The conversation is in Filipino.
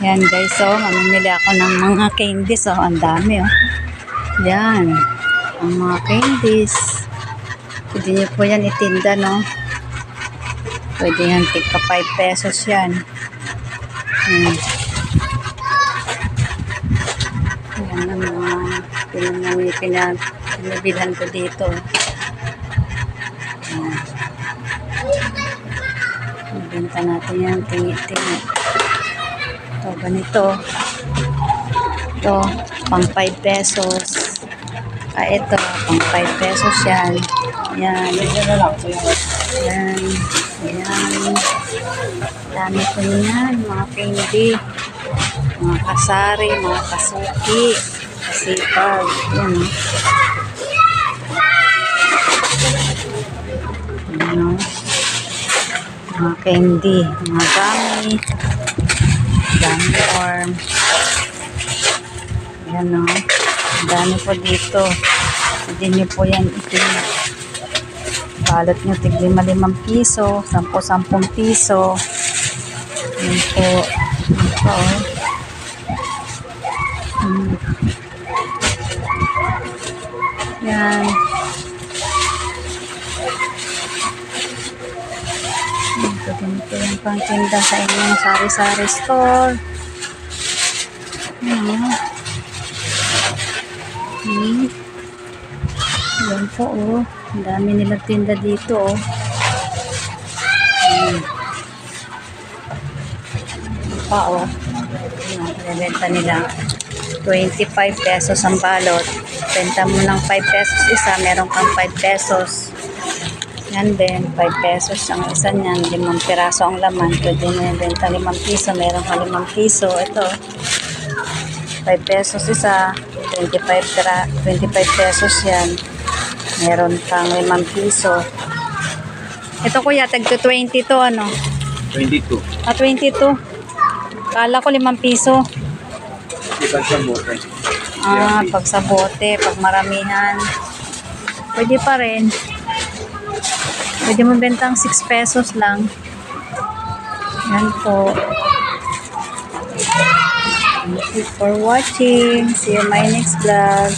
Yan guys, so mamimili ako ng mga candies. Oh, ang dami oh. Yan. Ang mga candies. Pwede nyo po yan itinda, no? Pwede yan, tigka 5 pesos yan. Yan ang mga pinabilhan ko dito. Yan. Ibenta natin yan, tingi-tingi. Ito, ganito. Ito, pang 5 pesos. Ito, pang 5 pesos yan. Yan. Yan. Yan. Dami ko yan, mga candy. Mga kasari, mga kasuki. Kasipag. Yan. Yan. Mga candy. Mga gummy. Gummy worm. Yan o. Dami po dito. Pwede nyo po yan itin. Balot nyo tig 5 piso, 10 piso. Yan po. Ito. Yan. Ito ganito yung pangtinda sa inyong sari-sari store. Yan po oh. Ang dami nilang tinda dito oh. Pa oh. Benta nila 25 pesos ang balot. Benta mo ng 5 pesos isa, meron kang 5 pesos. Yan din, 5 pesos ang isa niyan, 5 piraso ang laman. Pwede mo yung benta 5 piso, meron kang 5 piso. Ito 5 pesos isa, 25 pesos yan, meron kang 5 piso. Ito kuya, tagto 20 to ano? 22. 22. Kala ko 5 piso. Pag sa bote. Pag sa bote, pag maramihan. Pwede pa rin. Pwede mo bentang 6 pesos lang. Yan po. Thank you for watching. See you in my next vlog.